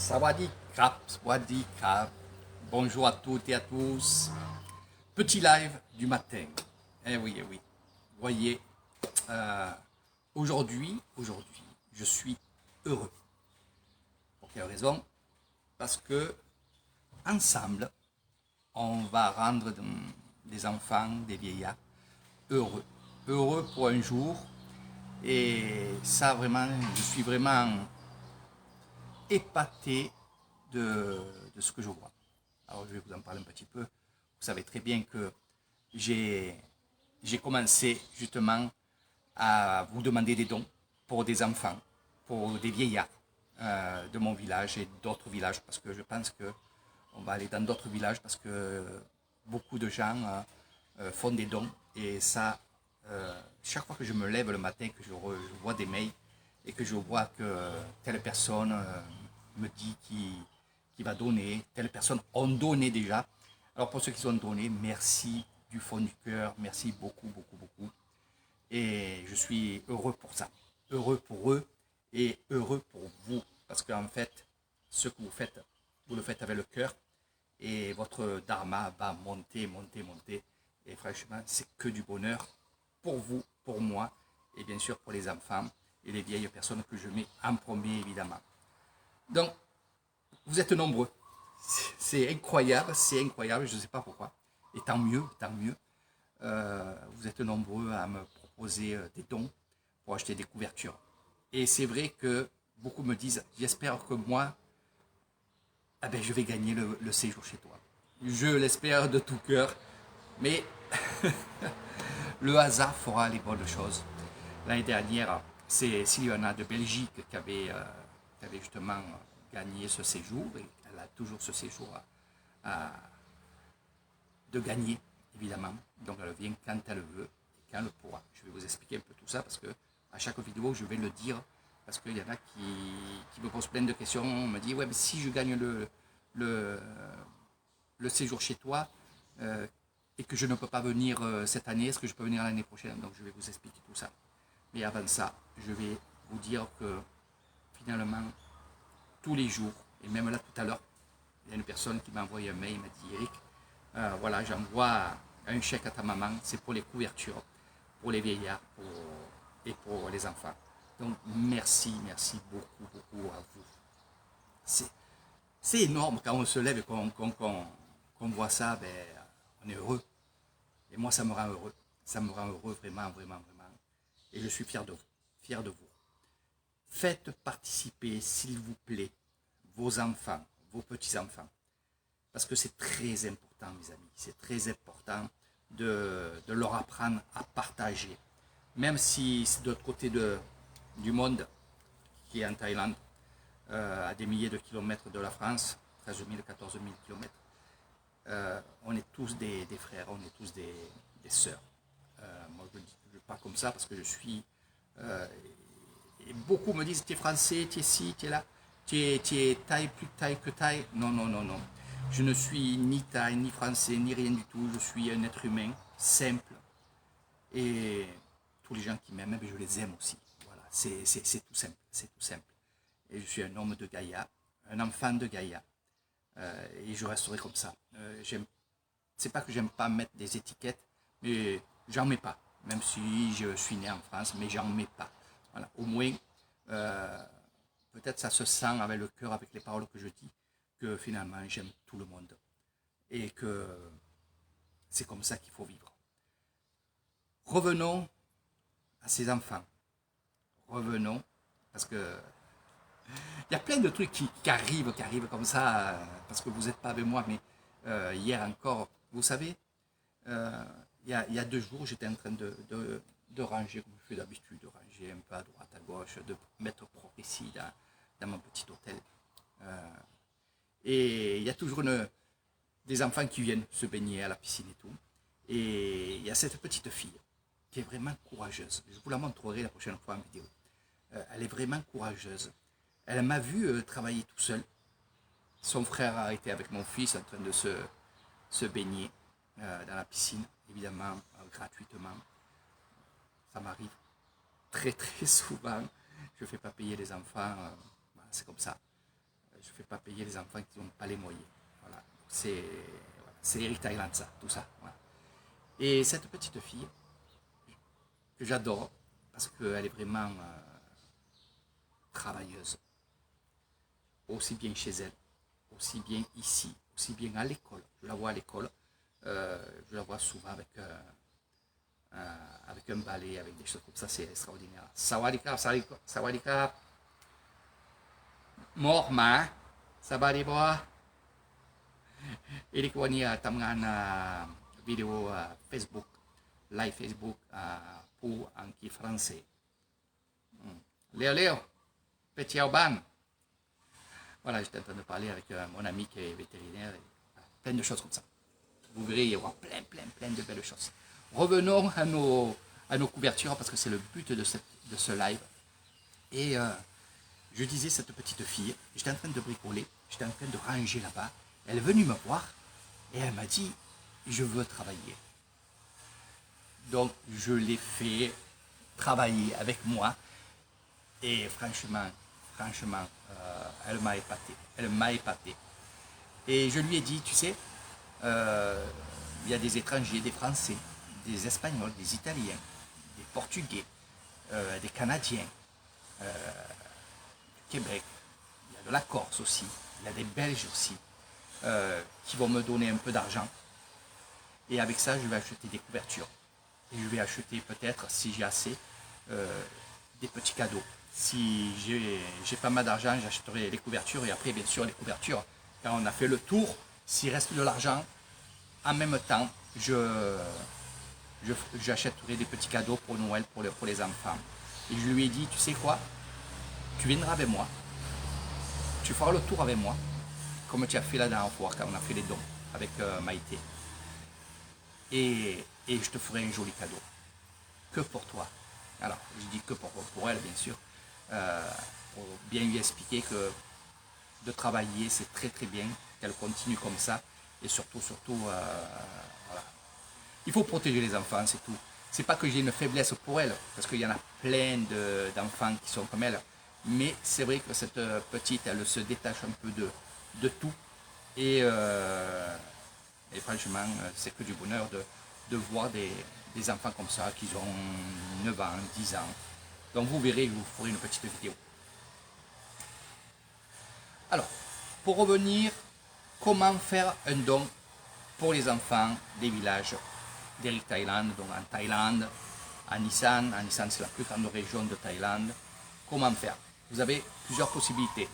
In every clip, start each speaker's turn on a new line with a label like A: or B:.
A: Sawadee krap. Bonjour à toutes et à tous. Petit live du matin. Eh oui, eh oui. Vous voyez, euh, aujourd'hui, je suis heureux. Pour quelle raison? Parce que ensemble, on va rendre des enfants, des vieillards heureux. Heureux pour un jour. Et ça, vraiment, je suis vraiment épaté de ce que je vois. Alors je vais vous en parler un petit peu. Vous savez très bien que j'ai commencé justement à vous demander des dons pour des enfants, pour des vieillards de mon village et d'autres villages, parce que je pense que on va aller dans d'autres villages parce que beaucoup de gens font des dons et ça, chaque fois que je me lève le matin, que je vois des mails et que je vois que telle personne me dit qui va donner, telle personne ont donné déjà. Alors pour ceux qui ont donné, merci du fond du cœur, merci beaucoup, beaucoup, beaucoup. Et je suis heureux pour ça, heureux pour eux et heureux pour vous. Parce qu'en fait, ce que vous le faites avec le cœur et votre dharma va monter, monter, monter. Et franchement, c'est que du bonheur pour vous, pour moi et bien sûr pour les enfants et les vieilles personnes que je mets en premier évidemment. Donc, vous êtes nombreux. C'est incroyable, je ne sais pas pourquoi. Et tant mieux, tant mieux. Vous êtes nombreux à me proposer des dons pour acheter des couvertures. Et c'est vrai que beaucoup me disent, j'espère que moi, je vais gagner le séjour chez toi. Je l'espère de tout cœur, mais le hasard fera les bonnes choses. L'année dernière, c'est Sylvana de Belgique qui avait justement gagné ce séjour, et elle a toujours ce séjour de gagner, évidemment. Donc elle vient quand elle veut et quand elle pourra. Je vais vous expliquer un peu tout ça parce que à chaque vidéo, je vais le dire parce qu'il y en a qui me posent plein de questions. On me dit, ouais, mais si je gagne le, le séjour chez toi et que je ne peux pas venir cette année, est-ce que je peux venir l'année prochaine? Donc je vais vous expliquer tout ça. Mais avant ça, je vais vous dire que finalement, tous les jours, et même là tout à l'heure, il y a une personne qui m'a envoyé un mail, il m'a dit, Eric, voilà, j'envoie un chèque à ta maman, c'est pour les couvertures, pour les vieillards et pour les enfants. Donc merci, merci beaucoup, beaucoup à vous. C'est énorme quand on se lève et qu'on voit ça, on est heureux. Et moi, ça me rend heureux. Ça me rend heureux vraiment, vraiment, vraiment. Et je suis fier de vous, fier de vous. Faites participer, s'il vous plaît, vos enfants, vos petits-enfants. Parce que c'est très important, mes amis. C'est très important de leur apprendre à partager. Même si c'est de l'autre côté du monde, qui est en Thaïlande, à des milliers de kilomètres de la France, 13 000, 14 000 kilomètres, on est tous des frères, on est tous des sœurs. Moi, je parle comme ça parce que je suis... et beaucoup me disent, tu es français, tu es ci, tu es là, tu es thaï, plus thaï que thaï. Non, non, non, non. Je ne suis ni thaï, ni français, ni rien du tout. Je suis un être humain simple. Et tous les gens qui m'aiment, je les aime aussi. Voilà, c'est tout simple, c'est tout simple. Et je suis un homme de Gaïa, un enfant de Gaïa. Et je resterai comme ça. C'est pas que j'aime pas mettre des étiquettes, mais j'en mets pas. Même si je suis né en France, mais j'en mets pas. Voilà. Au moins, peut-être ça se sent avec le cœur, avec les paroles que je dis, que finalement j'aime tout le monde. Et que c'est comme ça qu'il faut vivre. Revenons à ces enfants. Revenons, parce que il y a plein de trucs qui arrivent comme ça, parce que vous n'êtes pas avec moi, mais hier encore, vous savez, il y a 2 jours, j'étais en train de ranger, comme je fais d'habitude, de ranger un peu à droite, à gauche, de mettre propre ici, dans mon petit hôtel. Et il y a toujours des enfants qui viennent se baigner à la piscine et tout. Et il y a cette petite fille qui est vraiment courageuse. Je vous la montrerai la prochaine fois en vidéo. Elle est vraiment courageuse. Elle m'a vu travailler tout seul. Son frère a été avec mon fils en train de se baigner dans la piscine, évidemment, gratuitement. Ça m'arrive très très souvent. Je ne fais pas payer les enfants, c'est comme ça. je ne fais pas payer les enfants qui n'ont pas les moyens. Voilà. C'est l'héritage thaïlandais, ça, tout ça. Voilà. Et cette petite fille, que j'adore, parce qu'elle est vraiment travailleuse, aussi bien chez elle, aussi bien ici, aussi bien à l'école. Je la vois à l'école, je la vois souvent avec un balai, avec des choses comme ça, c'est extraordinaire. Sawadika, sawadika, morma, sabadiboa. Ilikuwa ni tamngan vidéo Facebook, live Facebook pour anglais français. Léo Léo, petit Auban. Voilà, j'étais en train de parler avec mon ami qui est vétérinaire, et, plein de choses comme ça. Vous verrez, il y aura plein de belles choses. Revenons à nos couvertures, parce que c'est le but de ce live. Et je disais, cette petite fille, j'étais en train de bricoler, j'étais en train de ranger là-bas. Elle est venue me voir et elle m'a dit, je veux travailler. Donc, je l'ai fait travailler avec moi. Et franchement, elle m'a épaté. Elle m'a épaté. Et je lui ai dit, tu sais, il y a des étrangers, des Français, des Espagnols, des Italiens, des Portugais, des Canadiens, du Québec, il y a de la Corse aussi, il y a des Belges aussi, qui vont me donner un peu d'argent. Et avec ça, je vais acheter des couvertures. Et je vais acheter peut-être, si j'ai assez, des petits cadeaux. Si j'ai pas mal d'argent, j'achèterai les couvertures. Et après, bien sûr, les couvertures, quand on a fait le tour, s'il reste de l'argent, en même temps, j'achèterai des petits cadeaux pour Noël, pour les enfants. Et je lui ai dit, tu sais quoi, tu viendras avec moi, tu feras le tour avec moi, comme tu as fait la dernière fois, quand on a fait les dons avec Maïté. Et je te ferai un joli cadeau. Que pour toi. Alors, je dis que pour elle, bien sûr. Pour bien lui expliquer que de travailler, c'est très bien, qu'elle continue comme ça. Et surtout, voilà. Il faut protéger les enfants, c'est tout. C'est pas que j'ai une faiblesse pour elle, parce qu'il y en a plein d'enfants qui sont comme elle. Mais c'est vrai que cette petite, elle se détache un peu de tout. Et franchement, c'est que du bonheur de voir des enfants comme ça, qui ont 9 ans, 10 ans. Donc vous verrez, je vous ferai une petite vidéo. Alors, pour revenir, comment faire un don pour les enfants des villages d'Eric Thaïlande, donc en Thaïlande, à Nissan. À Nissan, c'est la plus grande région de Thaïlande. Comment faire? Vous avez plusieurs possibilités.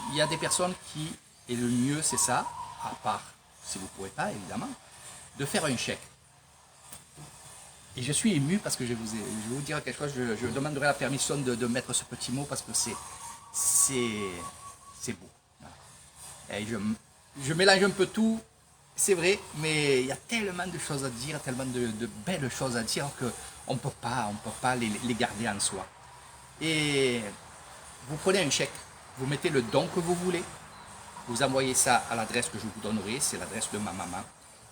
A: Il y a des personnes qui, et le mieux c'est ça, à part si vous ne pouvez pas évidemment, de faire un chèque. Et je suis ému parce que je vais vous dire quelque chose, je demanderai la permission de mettre ce petit mot parce que c'est beau. Et je mélange un peu tout, c'est vrai, mais il y a tellement de choses à dire, tellement de belles choses à dire qu'on ne peut pas les garder en soi. Et vous prenez un chèque, vous mettez le don que vous voulez, vous envoyez ça à l'adresse que je vous donnerai, c'est l'adresse de ma maman,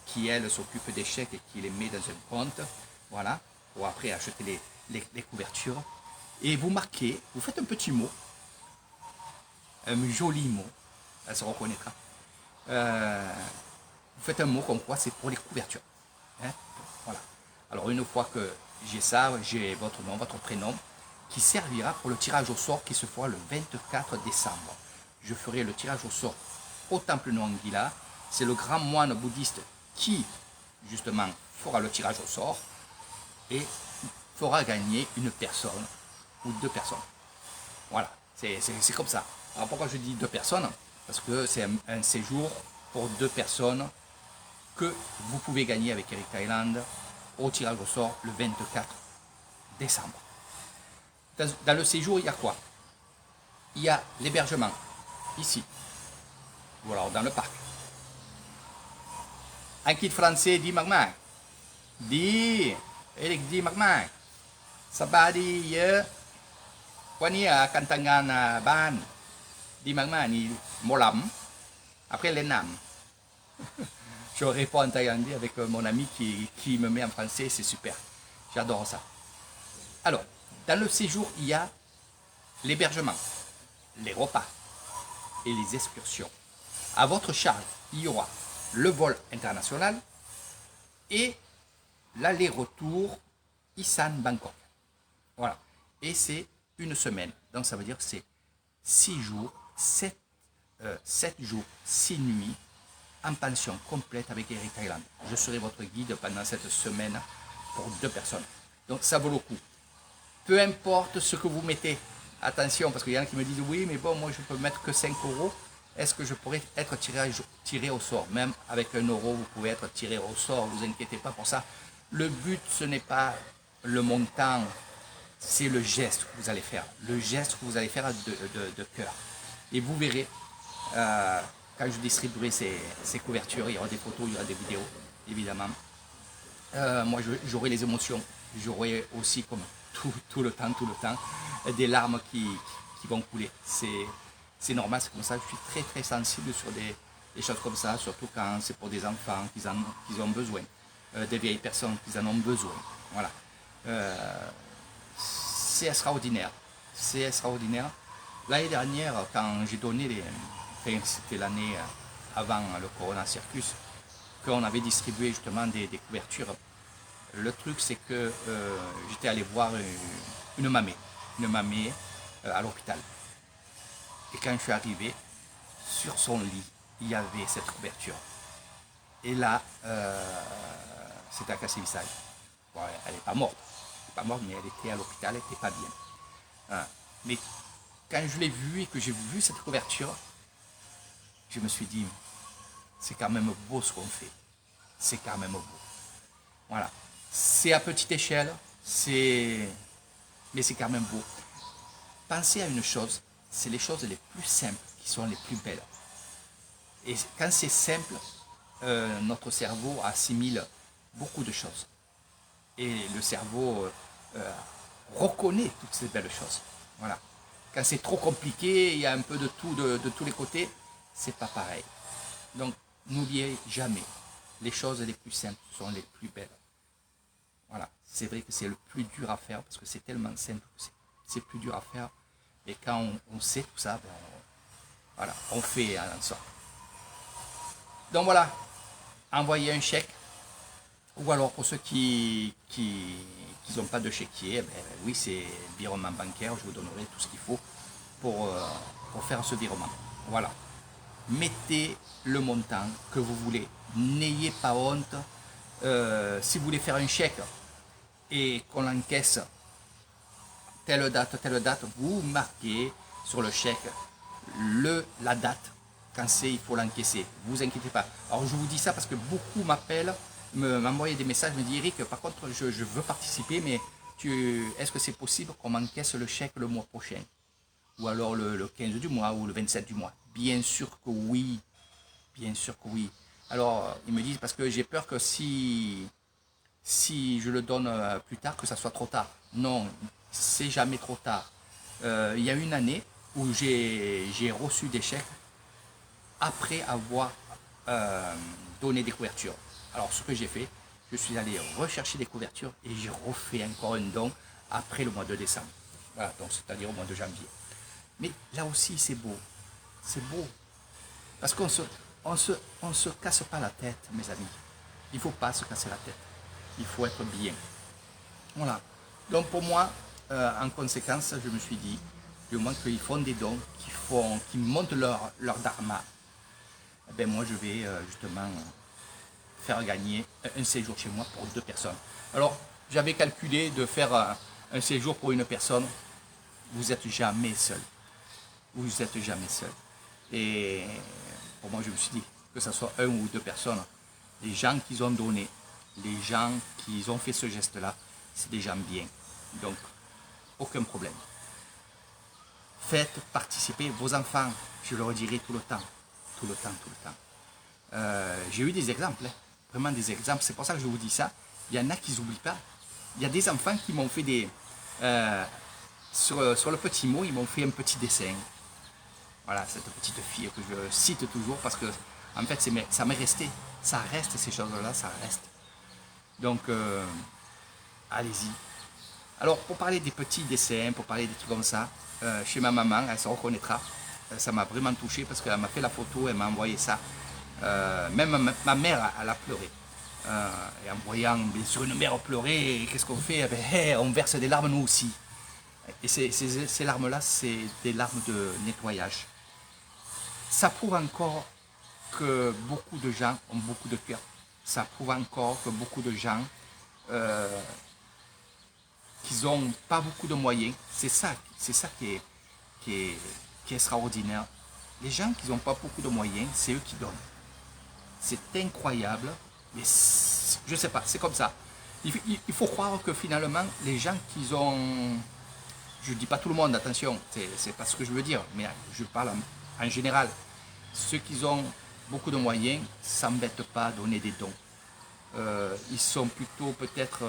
A: qui elle s'occupe des chèques et qui les met dans un compte, voilà, pour après acheter les couvertures. Et vous marquez, vous faites un petit mot, un joli mot, elle se reconnaîtra. Vous faites un mot comme quoi c'est pour les couvertures. Hein, voilà. Alors une fois que j'ai ça, j'ai votre nom, votre prénom, qui servira pour le tirage au sort qui se fera le 24 décembre. Je ferai le tirage au sort au temple Noangila. C'est le grand moine bouddhiste qui, justement, fera le tirage au sort et fera gagner une personne ou 2 personnes. Voilà, c'est comme ça. Alors pourquoi je dis 2 personnes? Parce que c'est un séjour pour 2 personnes que vous pouvez gagner avec Eric Thaïlande au tirage au sort le 24 décembre. Dans le séjour, il y a quoi? Il y a l'hébergement, ici, ou alors dans le parc. En kit français, dit Magmag. Dit, Eric dit Magmag. Sabadi, ye. Wani à Kantangan Ban. Dit Magmag, ni Molam. Après les Nam. Je réponds en thaïlandais avec mon ami qui me met en français, c'est super. J'adore ça. Alors, dans le séjour, il y a l'hébergement, les repas, et les excursions. À votre charge, il y aura le vol international et l'aller-retour Isan-Bangkok. Voilà. Et c'est une semaine. Donc ça veut dire que c'est 6 jours, 7 jours, 6 nuits en pension complète avec Air Thailand. Je serai votre guide pendant cette semaine pour 2 personnes. Donc ça vaut le coup. Peu importe ce que vous mettez. Attention, parce qu'il y en a qui me disent oui, mais bon, moi je peux mettre que 5 euros. Est-ce que je pourrais être tiré au sort? Même avec 1 euro, vous pouvez être tiré au sort. Vous inquiétez pas pour ça. Le but, ce n'est pas le montant, c'est le geste que vous allez faire. Le geste que vous allez faire de cœur. Et vous verrez, quand je distribuerai ces couvertures, il y aura des photos, il y aura des vidéos, évidemment. Moi, j'aurai les émotions. J'aurai aussi, comme tout le temps, des larmes qui vont couler. C'est normal, c'est comme ça. Je suis très, très sensible sur des choses comme ça, surtout quand c'est pour des enfants qui ont besoin, des vieilles personnes qui en ont besoin. Voilà. C'est extraordinaire. C'est extraordinaire. L'année dernière, quand j'ai donné enfin, c'était l'année avant le Corona Circus, qu'on avait distribué justement des couvertures. Le truc, c'est que j'étais allé voir une mamie à l'hôpital. Et quand je suis arrivé, sur son lit, il y avait cette couverture. Et là, c'était un cassé visage. Bon, elle n'est pas morte. Mais elle était à l'hôpital, elle n'était pas bien. Mais quand je l'ai vue et que j'ai vu cette couverture, je me suis dit, c'est quand même beau ce qu'on fait. C'est quand même beau. Voilà. C'est à petite échelle, mais c'est quand même beau. Pensez à une chose, c'est les choses les plus simples qui sont les plus belles. Et quand c'est simple, notre cerveau assimile beaucoup de choses. Et le cerveau reconnaît toutes ces belles choses. Voilà. Quand c'est trop compliqué, il y a un peu de tout de tous les côtés, c'est pas pareil. Donc, n'oubliez jamais, les choses les plus simples sont les plus belles. Voilà. C'est vrai que c'est le plus dur à faire parce que c'est tellement simple que c'est plus dur à faire. Et quand on sait tout ça, ben voilà, on fait en sorte. Donc voilà, envoyez un chèque. Ou alors pour ceux qui n'ont pas de chéquier, ben, oui, c'est virement bancaire, je vous donnerai tout ce qu'il faut pour faire ce virement. Voilà. Mettez le montant que vous voulez. N'ayez pas honte. Si vous voulez faire un chèque et qu'on l'encaisse telle date, vous marquez sur le chèque la date quand il faut l'encaisser. Vous inquiétez pas. Alors je vous dis ça parce que beaucoup m'appellent, m'envoient des messages, me disent Eric, par contre je veux participer, mais est-ce que c'est possible qu'on m'encaisse le chèque le mois prochain? Ou alors le 15 du mois ou le 27 du mois? Bien sûr que oui. Bien sûr que oui. Alors ils me disent parce que j'ai peur que si je le donne plus tard, que ça soit trop tard. Non, c'est jamais trop tard. Il y a une année où j'ai reçu des chèques après avoir donné des couvertures. Alors ce que j'ai fait, je suis allé rechercher des couvertures et j'ai refait encore un don après le mois de décembre. Voilà, donc c'est-à-dire au mois de janvier. Mais là aussi c'est beau. C'est beau. Parce qu'on se casse pas la tête, mes amis. Il ne faut pas se casser la tête. Il faut être bien. Voilà. Donc pour moi, en conséquence, je me suis dit, du moment qu'ils font des dons, qu'ils montent leur dharma, eh ben moi je vais justement faire gagner un séjour chez moi pour 2 personnes. Alors, j'avais calculé de faire un séjour pour une personne. Vous n'êtes jamais seul. Vous n'êtes jamais seul. Et pour moi, je me suis dit, que ce soit 1 ou 2 personnes, les gens qui ont donné, les gens qui ont fait ce geste-là, c'est des gens bien. Donc, aucun problème. Faites participer vos enfants, je leur dirai tout le temps. Tout le temps. J'ai eu des exemples, vraiment des exemples. C'est pour ça que je vous dis ça. Il y en a qui n'oublient pas. Il y a des enfants qui m'ont fait des... sur le petit mot, ils m'ont fait un petit dessin. Voilà, cette petite fille que je cite toujours parce que, en fait, ça m'est resté. Ça reste, ces choses-là, ça reste. Donc, allez-y. Alors, pour parler des petits dessins, pour parler des trucs comme ça, chez ma maman, elle se reconnaîtra. Ça m'a vraiment touché parce qu'elle m'a fait la photo, elle m'a envoyé ça. Même ma mère, elle a pleuré. Et en voyant bien sûr une mère pleurer, qu'est-ce qu'on fait? Eh ben, hey, on verse des larmes nous aussi. Et ces larmes-là, c'est des larmes de nettoyage. Ça prouve encore que beaucoup de gens ont beaucoup de cœur. Ça prouve encore que beaucoup de gens euh, qui n'ont pas beaucoup de moyens, c'est ça qui est, qui est extraordinaire. Les gens qui n'ont pas beaucoup de moyens, c'est eux qui donnent. C'est incroyable, mais je ne sais pas, c'est comme ça. Il faut croire que finalement, les gens qui ont, je ne dis pas tout le monde, attention, c'est pas ce que je veux dire, mais je parle en général. Ceux qui ont beaucoup de moyens ne s'embêtent pas à donner des dons. Ils sont plutôt peut-être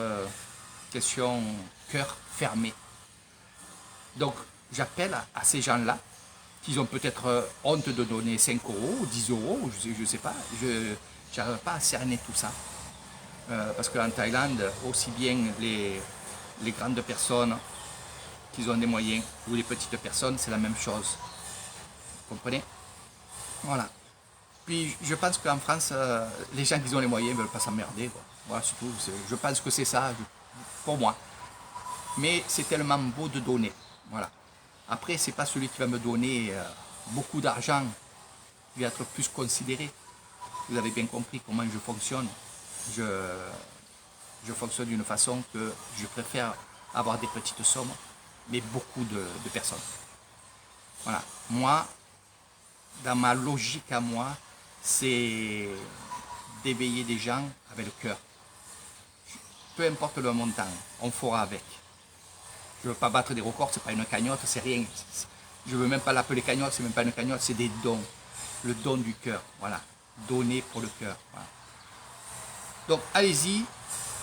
A: question cœur fermé. Donc j'appelle à ces gens-là qui ont peut-être honte de donner 5 euros ou 10 euros, je ne sais pas, je n'arrive pas à cerner tout ça. Parce qu'en Thaïlande, aussi bien les grandes personnes qui ont des moyens ou les petites personnes, c'est la même chose. Vous comprenez? Voilà. Puis je pense qu'en France, les gens qui ont les moyens ne veulent pas s'emmerder. Voilà, c'est tout. Je pense que c'est ça, pour moi. Mais c'est tellement beau de donner. Voilà. Après, c'est pas celui qui va me donner beaucoup d'argent qui va être plus considéré. Vous avez bien compris comment je fonctionne. Je, je fonctionne d'une façon que je préfère avoir des petites sommes, mais beaucoup de personnes. Voilà. Moi, dans ma logique à moi, c'est d'éveiller des gens avec le cœur. Peu importe le montant, on fera avec. Je ne veux pas battre des records, c'est pas une cagnotte, c'est rien. Je ne veux même pas l'appeler cagnotte, c'est même pas une cagnotte, c'est des dons. Le don du cœur, voilà. Donner pour le cœur. Voilà. Donc allez-y,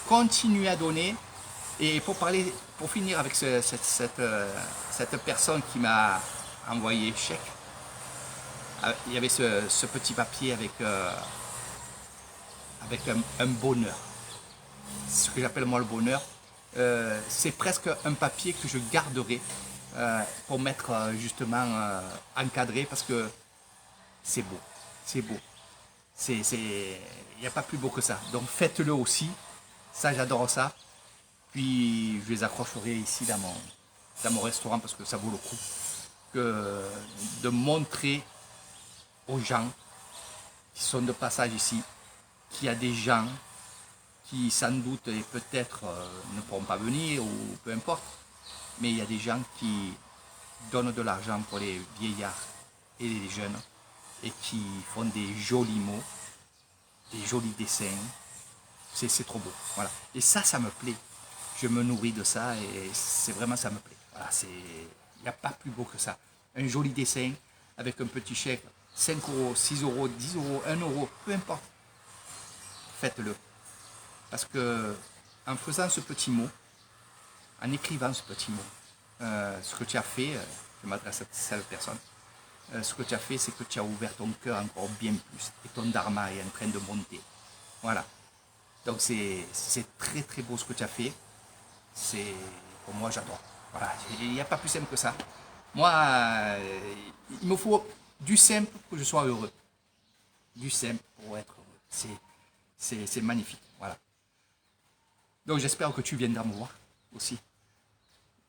A: continuez à donner. Et pour finir avec cette personne qui m'a envoyé chèque, il y avait ce petit papier avec un bonheur. Ce que j'appelle moi le bonheur. C'est presque un papier que je garderai pour mettre justement encadré parce que c'est beau. C'est beau. Il n'y a pas plus beau que ça. Donc faites-le aussi. Ça, j'adore ça. Puis je les accrocherai ici dans mon restaurant parce que ça vaut le coup de montrer aux gens qui sont de passage ici qu'il y a des gens qui sans doute et peut-être ne pourront pas venir ou peu importe, mais il y a des gens qui donnent de l'argent pour les vieillards et les jeunes et qui font des jolis mots, des jolis dessins. C'est trop beau. Voilà. Et ça me plaît. Je me nourris de ça et c'est vraiment ça me plaît. Voilà, il n'y a pas plus beau que ça. Un joli dessin avec un petit chèque, 5 euros, 6 euros, 10 euros, 1 euro, peu importe. Faites-le. Parce que en faisant ce petit mot, en écrivant ce petit mot, ce que tu as fait, je m'adresse à cette personne, ce que tu as fait, c'est que tu as ouvert ton cœur encore bien plus. Et ton dharma est en train de monter. Voilà. Donc c'est très très beau ce que tu as fait. Pour moi, j'adore. Voilà. Il n'y a pas plus simple que ça. Moi, il me faut du simple pour que je sois heureux. Du simple pour être heureux. C'est magnifique. Voilà. Donc j'espère que tu viendras me voir aussi.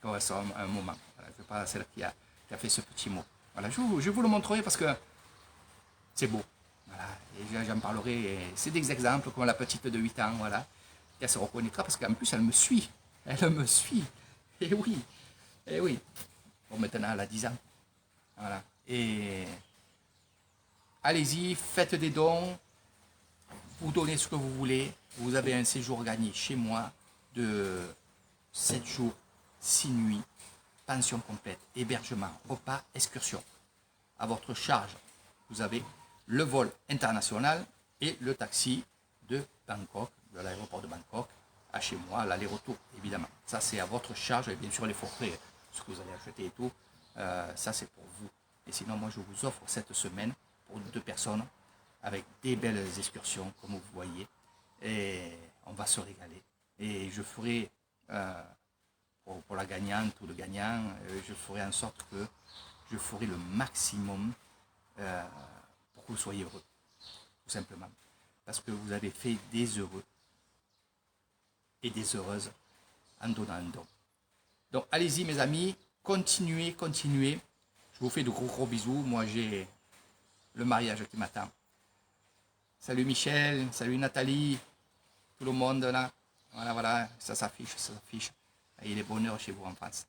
A: Quand on sera un moment. Voilà, je ne sais pas celle qui a fait ce petit mot. Voilà, je vous le montrerai parce que c'est beau. Voilà, et j'en parlerai. C'est des exemples comme la petite de 8 ans, voilà. Elle se reconnaîtra parce qu'en plus elle me suit. Elle me suit. Et oui. Et oui. Bon, maintenant elle a 10 ans. Voilà. Et allez-y, faites des dons. Vous donnez ce que vous voulez. Vous avez un séjour gagné chez moi de 7 jours, 6 nuits, pension complète, hébergement, repas, excursion. À votre charge, vous avez le vol international et le taxi de Bangkok, de l'aéroport de Bangkok, à chez moi, l'aller-retour, évidemment. Ça, c'est à votre charge, et bien sûr les forfaits, ce que vous allez acheter et tout, ça, c'est pour vous. Et sinon, moi, je vous offre cette semaine pour 2 personnes, avec des belles excursions, comme vous voyez, et on va se régaler. Et je ferai, pour la gagnante ou le gagnant, je ferai en sorte que je ferai le maximum pour que vous soyez heureux, tout simplement. Parce que vous avez fait des heureux et des heureuses en donnant un don. Donc allez-y mes amis, continuez, continuez. Je vous fais de gros bisous. Moi j'ai le mariage qui m'attend. Salut Michel, salut Nathalie, tout le monde là. Voilà, ça s'affiche, ça s'affiche. Et il est bonheur chez vous en France.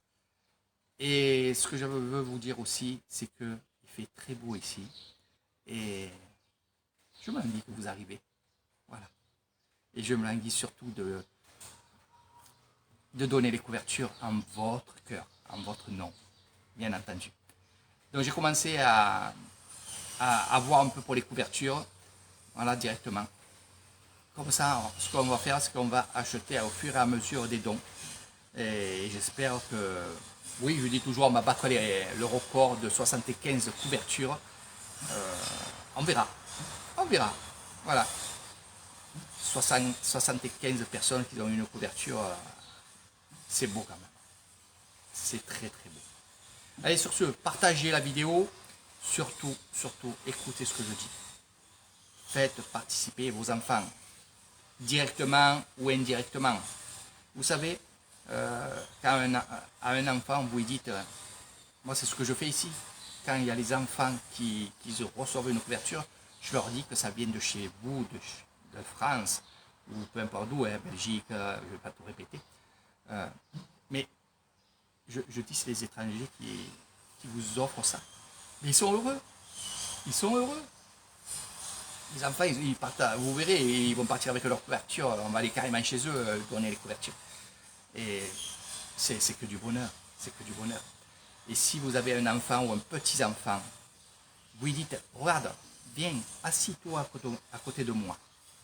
A: Et ce que je veux vous dire aussi, c'est qu'il fait très beau ici. Et je me dis que vous arrivez. Voilà. Et je me languis surtout de donner les couvertures en votre cœur, en votre nom, bien entendu. Donc j'ai commencé à voir un peu pour les couvertures, voilà, directement. Comme ça, ce qu'on va faire, c'est qu'on va acheter au fur et à mesure des dons. Et j'espère que, oui, je dis toujours, on va battre le record de 75 couvertures. On verra, voilà. 75 personnes qui ont une couverture, c'est beau quand même. C'est très très beau. Allez, sur ce, partagez la vidéo. Surtout, écoutez ce que je dis. Faites participer vos enfants, directement ou indirectement. Vous savez, quand à un enfant, vous lui dites, moi c'est ce que je fais ici, quand il y a les enfants qui reçoivent une couverture, je leur dis que ça vient de chez vous, de France, ou peu importe d'où, Belgique, je ne vais pas tout répéter. Mais je dis c'est les étrangers qui vous offrent ça. Mais ils sont heureux. Ils sont heureux. Les enfants, ils partent, vous verrez, ils vont partir avec leur couverture. On va aller carrément chez eux donner les couvertures. Et c'est que du bonheur. C'est que du bonheur. Et si vous avez un enfant ou un petit-enfant, vous lui dites, regarde, viens, assis-toi à côté de moi.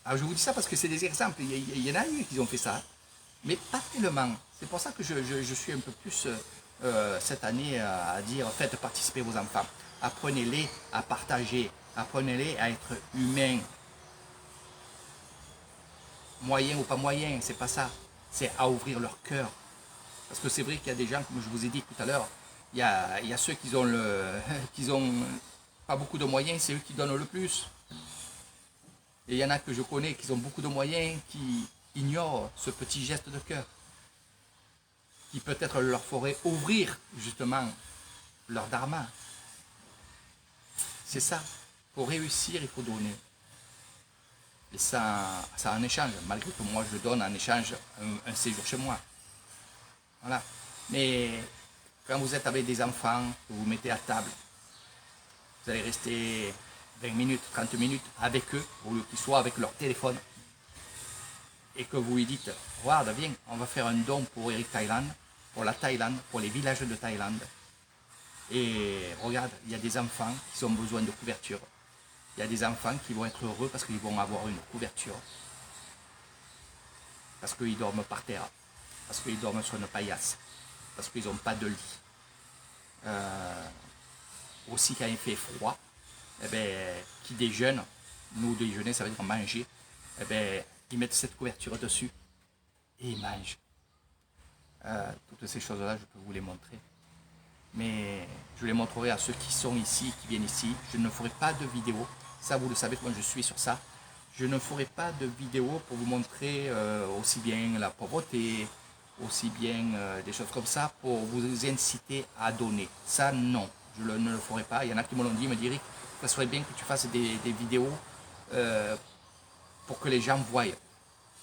A: Alors je vous dis ça parce que c'est des exemples. Il y en a eu qui ont fait ça. Mais pas tellement. C'est pour ça que je suis un peu plus cette année à dire, faites participer vos enfants. Apprenez-les à partager. Apprenez-les à être humains. Moyen ou pas moyen, c'est pas ça. C'est à ouvrir leur cœur. Parce que c'est vrai qu'il y a des gens, comme je vous ai dit tout à l'heure, il y a ceux qui ont pas beaucoup de moyens, c'est eux qui donnent le plus. Et il y en a que je connais qui ont beaucoup de moyens, qui ignorent ce petit geste de cœur. Qui peut-être leur ferait ouvrir justement leur dharma. C'est ça. Pour réussir, il faut donner. Et ça en échange, malgré que moi je donne en échange un séjour chez moi. Voilà. Mais quand vous êtes avec des enfants, que vous mettez à table, vous allez rester 20 minutes, 30 minutes avec eux, au lieu qu'ils soient avec leur téléphone. Et que vous lui dites, regarde, viens, on va faire un don pour Eric Thaïlande, pour la Thaïlande, pour les villages de Thaïlande. Et regarde, il y a des enfants qui ont besoin de couverture. Il y a des enfants qui vont être heureux parce qu'ils vont avoir une couverture. Parce qu'ils dorment par terre. Parce qu'ils dorment sur une paillasse. Parce qu'ils n'ont pas de lit. Aussi quand il fait froid, eh ben, qui déjeunent, nous déjeuner ça veut dire manger, eh ben, ils mettent cette couverture dessus et ils mangent. Toutes ces choses-là, je peux vous les montrer. Mais je les montrerai à ceux qui sont ici, qui viennent ici. Je ne ferai pas de vidéo. Ça, vous le savez, moi je suis sur ça. Je ne ferai pas de vidéo pour vous montrer aussi bien la pauvreté, aussi bien des choses comme ça, pour vous inciter à donner. Ça, non, je ne le ferai pas. Il y en a qui me l'ont dit, me disent, ça serait bien que tu fasses des vidéos pour que les gens voient.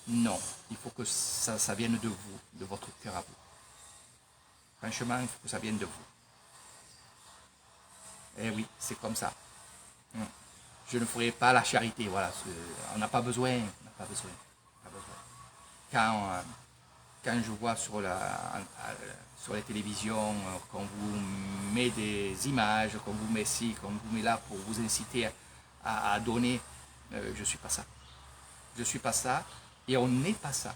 A: Non, il faut que ça vienne de vous, de votre cœur à vous. Franchement, il faut que ça vienne de vous. Eh oui, c'est comme ça. Je ne ferai pas la charité, voilà. On n'a pas besoin. On n'a pas besoin. Quand je vois sur les télévisions qu'on vous met des images, qu'on vous met ci, qu'on vous met là pour vous inciter à donner, je ne suis pas ça. Je ne suis pas ça et on n'est pas ça.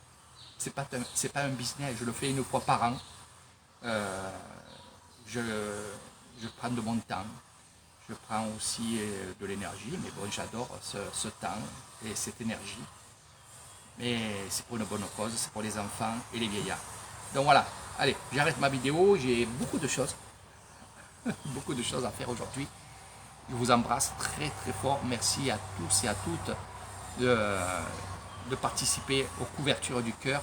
A: Ce n'est pas un business, je le fais une fois par an. Je prends de mon temps. Je prends aussi de l'énergie, mais bon, j'adore ce temps et cette énergie. Mais c'est pour une bonne cause, c'est pour les enfants et les vieillards. Donc voilà, allez, j'arrête ma vidéo, j'ai beaucoup de choses. beaucoup de choses à faire aujourd'hui. Je vous embrasse très très fort. Merci à tous et à toutes de participer aux couvertures du cœur.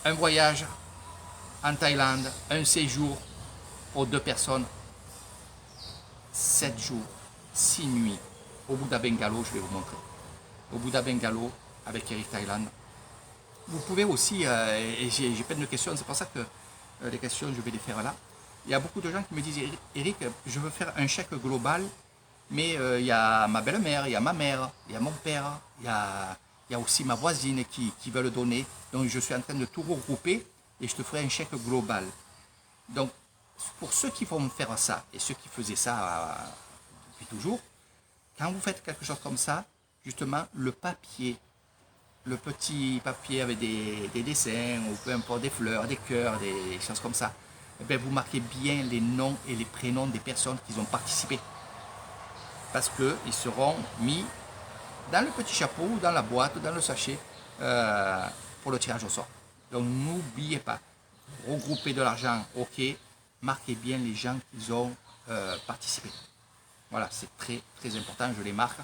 A: Un voyage en Thaïlande, un séjour pour 2 personnes, 7 jours, 6 nuits au Buddha Bungalow, je vais vous montrer. Au Buddha Bungalow avec Eric Thailand. Vous pouvez aussi, et j'ai plein de questions, c'est pour ça que les questions, je vais les faire là. Il y a beaucoup de gens qui me disent, Eric, je veux faire un chèque global, mais il y a ma belle-mère, il y a ma mère, il y a mon père, il y a aussi ma voisine qui veut le donner. Donc je suis en train de tout regrouper et je te ferai un chèque global. Donc pour ceux qui vont faire ça, et ceux qui faisaient ça depuis toujours, quand vous faites quelque chose comme ça, justement, le papier, le petit papier avec des dessins, ou peu importe, des fleurs, des cœurs, des choses comme ça, eh bien, vous marquez bien les noms et les prénoms des personnes qui ont participé. Parce qu'ils seront mis dans le petit chapeau, dans la boîte, dans le sachet, pour le tirage au sort. Donc n'oubliez pas, regroupez de l'argent, ok, marquez bien les gens qui ont participé. Voilà, c'est très très important, je les marque.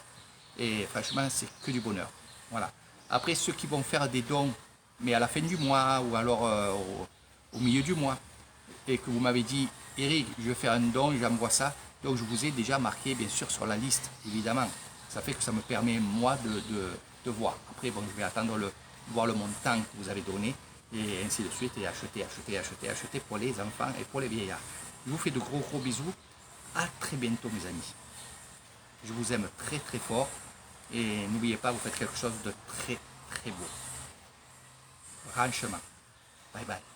A: Et franchement, c'est que du bonheur. Voilà. Après, ceux qui vont faire des dons, mais à la fin du mois ou alors au milieu du mois, et que vous m'avez dit, Eric, je vais faire un don, j'envoie ça. Donc je vous ai déjà marqué, bien sûr, sur la liste, évidemment. Ça fait que ça me permet, moi, de voir. Après, bon, je vais attendre voir le montant que vous avez donné, et ainsi de suite, et acheter pour les enfants et pour les vieillards. Je vous fais de gros gros bisous. À très bientôt, mes amis. Je vous aime très très fort. Et n'oubliez pas, vous faites quelque chose de très très beau. Franchement. Bye bye.